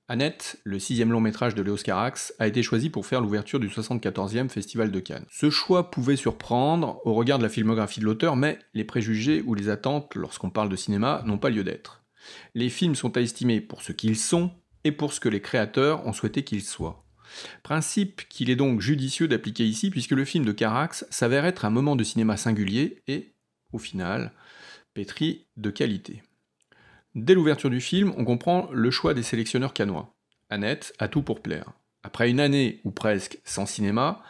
Annette, le sixième long métrage de Léos Carax, a été choisi pour faire l'ouverture du 74e Festival de Cannes. Ce choix pouvait surprendre au regard de la filmographie de l'auteur, mais les préjugés ou les attentes lorsqu'on parle de cinéma n'ont pas lieu d'être. Les films sont à estimer pour ce qu'ils sont et pour ce que les créateurs ont souhaité qu'ils soient. Principe qu'il est donc judicieux d'appliquer ici puisque le film de Carax s'avère être un moment de cinéma singulier et, au final, pétri de qualité. Dès l'ouverture du film, on comprend le choix des sélectionneurs cannois. Annette a tout pour plaire. Après une année, ou presque, sans cinéma,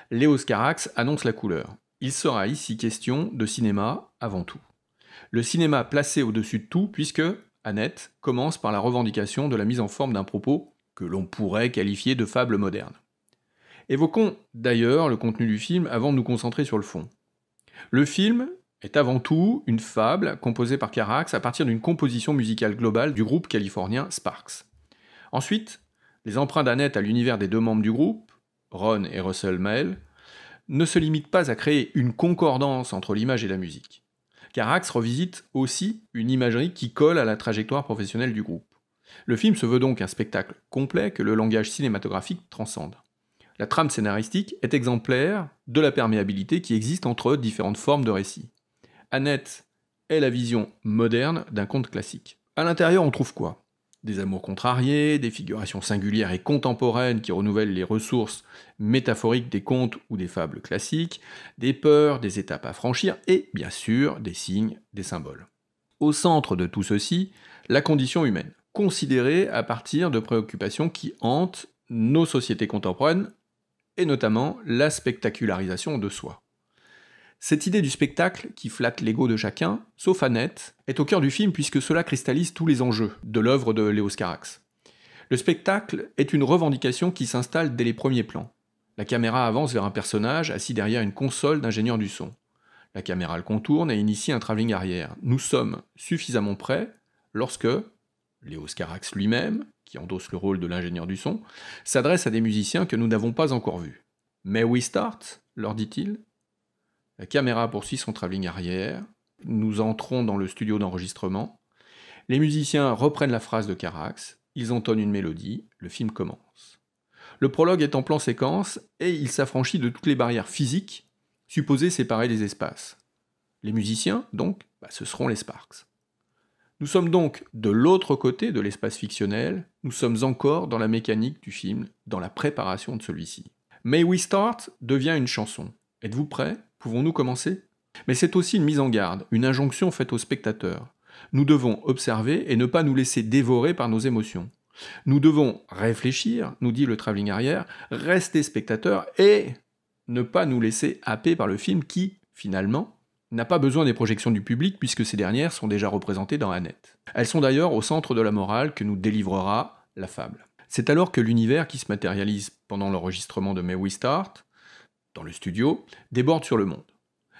Léos Carax annonce la couleur. Il sera ici question de cinéma avant tout. Le cinéma placé au-dessus de tout, puisque Annette commence par la revendication de la mise en forme d'un propos que l'on pourrait qualifier de fable moderne. Évoquons d'ailleurs le contenu du film avant de nous concentrer sur le fond. Le film est avant tout une fable composée par Carax à partir d'une composition musicale globale du groupe californien Sparks. Ensuite, les emprunts d'Annette à l'univers des deux membres du groupe, Ron et Russell Mael, ne se limitent pas à créer une concordance entre l'image et la musique. Carax revisite aussi une imagerie qui colle à la trajectoire professionnelle du groupe. Le film se veut donc un spectacle complet que le langage cinématographique transcende. La trame scénaristique est exemplaire de la perméabilité qui existe entre différentes formes de récit. Annette est la vision moderne d'un conte classique. À l'intérieur, on trouve quoi ? Des amours contrariés, des figurations singulières et contemporaines qui renouvellent les ressources métaphoriques des contes ou des fables classiques, des peurs, des étapes à franchir et, bien sûr, des signes, des symboles. Au centre de tout ceci, la condition humaine, considérée à partir de préoccupations qui hantent nos sociétés contemporaines, et notamment la spectacularisation de soi. Cette idée du spectacle qui flatte l'ego de chacun, sauf Annette, est au cœur du film puisque cela cristallise tous les enjeux de l'œuvre de Léos Carax. Le spectacle est une revendication qui s'installe dès les premiers plans. La caméra avance vers un personnage assis derrière une console d'ingénieur du son. La caméra le contourne et initie un travelling arrière. Nous sommes suffisamment près lorsque Léos Carax lui-même, qui endosse le rôle de l'ingénieur du son, s'adresse à des musiciens que nous n'avons pas encore vus. « May we start ?» leur dit-il. La caméra poursuit son travelling arrière. Nous entrons dans le studio d'enregistrement. Les musiciens reprennent la phrase de Carax. Ils entonnent une mélodie. Le film commence. Le prologue est en plan séquence et il s'affranchit de toutes les barrières physiques supposées séparer les espaces. Les musiciens, donc, ce seront les Sparks. Nous sommes donc de l'autre côté de l'espace fictionnel. Nous sommes encore dans la mécanique du film, dans la préparation de celui-ci. May We Start devient une chanson. Êtes-vous prêts ? Pouvons-nous commencer ? Mais c'est aussi une mise en garde, une injonction faite aux spectateurs. Nous devons observer et ne pas nous laisser dévorer par nos émotions. Nous devons réfléchir, nous dit le travelling arrière, rester spectateurs et ne pas nous laisser happer par le film qui, finalement, n'a pas besoin des projections du public puisque ces dernières sont déjà représentées dans Annette. Elles sont d'ailleurs au centre de la morale que nous délivrera la fable. C'est alors que l'univers qui se matérialise pendant l'enregistrement de May We Start, dans le studio, déborde sur le monde.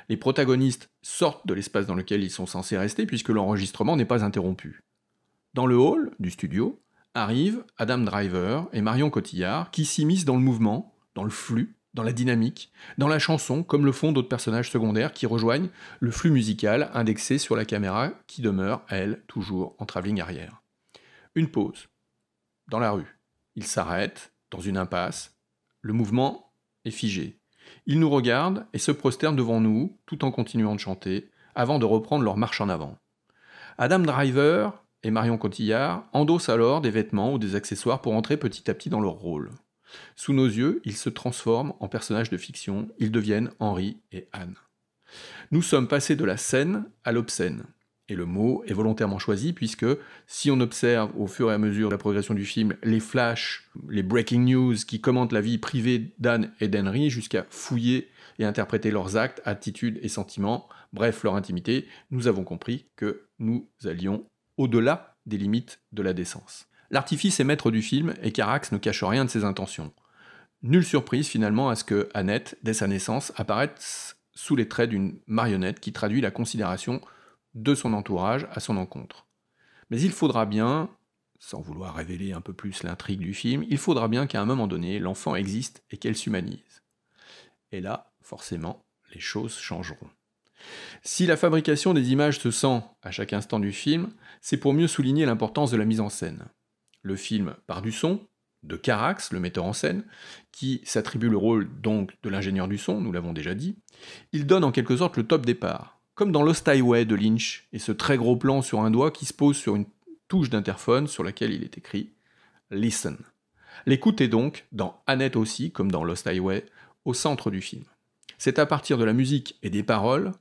Les protagonistes sortent de l'espace dans lequel ils sont censés rester puisque l'enregistrement n'est pas interrompu. Dans le hall du studio arrivent Adam Driver et Marion Cotillard qui s'immiscent dans le mouvement, dans le flux, dans la dynamique, dans la chanson comme le font d'autres personnages secondaires qui rejoignent le flux musical indexé sur la caméra qui demeure, elle, toujours en travelling arrière. Une pause. Dans la rue. Ils s'arrêtent, dans une impasse. Le mouvement est figé. Ils nous regardent et se prosternent devant nous, tout en continuant de chanter, avant de reprendre leur marche en avant. Adam Driver et Marion Cotillard endossent alors des vêtements ou des accessoires pour entrer petit à petit dans leur rôle. Sous nos yeux, ils se transforment en personnages de fiction, ils deviennent Henri et Anne. Nous sommes passés de la scène à l'obscène. Et le mot est volontairement choisi puisque si on observe au fur et à mesure de la progression du film les flashs, les breaking news qui commentent la vie privée d'Anne et d'Henry jusqu'à fouiller et interpréter leurs actes, attitudes et sentiments, bref leur intimité, nous avons compris que nous allions au-delà des limites de la décence. L'artifice est maître du film et Carax ne cache rien de ses intentions. Nulle surprise finalement à ce que Annette, dès sa naissance, apparaisse sous les traits d'une marionnette qui traduit la considération de son entourage à son encontre. Mais il faudra bien, sans vouloir révéler un peu plus l'intrigue du film, il faudra bien qu'à un moment donné, l'enfant existe et qu'elle s'humanise. Et là, forcément, les choses changeront. Si la fabrication des images se sent à chaque instant du film, c'est pour mieux souligner l'importance de la mise en scène. le film part du son, de Carax, le metteur en scène, qui s'attribue le rôle donc de l'ingénieur du son, nous l'avons déjà dit. Il donne en quelque sorte le top départ, comme dans Lost Highway de Lynch, et ce très gros plan sur un doigt qui se pose sur une touche d'interphone sur laquelle il est écrit « Listen ». L'écoute est donc, dans Annette aussi, comme dans Lost Highway, au centre du film. C'est à partir de la musique et des paroles,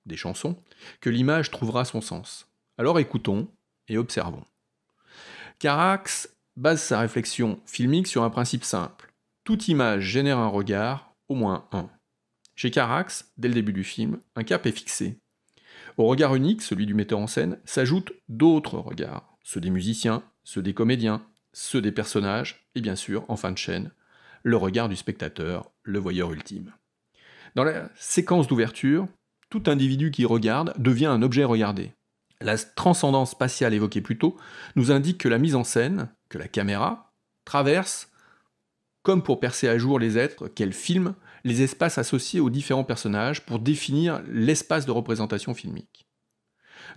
des chansons, que l'image trouvera son sens. Alors écoutons et observons. Carax base sa réflexion filmique sur un principe simple. Toute image génère un regard, au moins un. Chez Carax, dès le début du film, un cap est fixé. Au regard unique, celui du metteur en scène, s'ajoutent d'autres regards, ceux des musiciens, ceux des comédiens, ceux des personnages, et bien sûr, en fin de chaîne, le regard du spectateur, le voyeur ultime. Dans la séquence d'ouverture, tout individu qui regarde devient un objet regardé. La transcendance spatiale évoquée plus tôt nous indique que la mise en scène, que la caméra, traverse, comme pour percer à jour les êtres qu'elle filme, les espaces associés aux différents personnages pour définir l'espace de représentation filmique.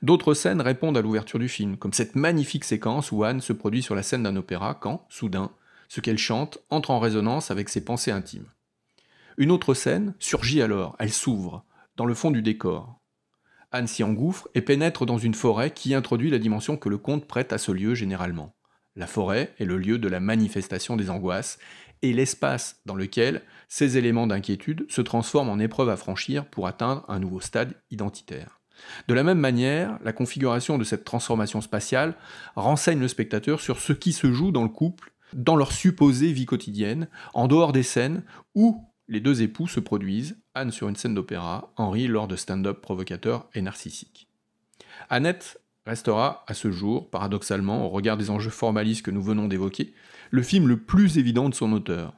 D'autres scènes répondent à l'ouverture du film, comme cette magnifique séquence où Anne se produit sur la scène d'un opéra quand, soudain, ce qu'elle chante entre en résonance avec ses pensées intimes. Une autre scène surgit alors, elle s'ouvre, dans le fond du décor. Anne s'y engouffre et pénètre dans une forêt qui introduit la dimension que le conte prête à ce lieu généralement. La forêt est le lieu de la manifestation des angoisses et l'espace dans lequel ces éléments d'inquiétude se transforment en épreuve à franchir pour atteindre un nouveau stade identitaire. De la même manière, la configuration de cette transformation spatiale renseigne le spectateur sur ce qui se joue dans le couple, dans leur supposée vie quotidienne, en dehors des scènes où les deux époux se produisent, Anne sur une scène d'opéra, Henri lors de stand-up provocateurs et narcissiques. Annette restera, à ce jour, paradoxalement, au regard des enjeux formalistes que nous venons d'évoquer, le film le plus évident de son auteur.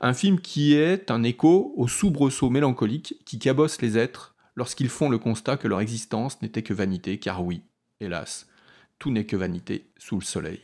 Un film qui est un écho au soubresaut mélancolique qui cabosse les êtres lorsqu'ils font le constat que leur existence n'était que vanité, car oui, hélas, tout n'est que vanité sous le soleil.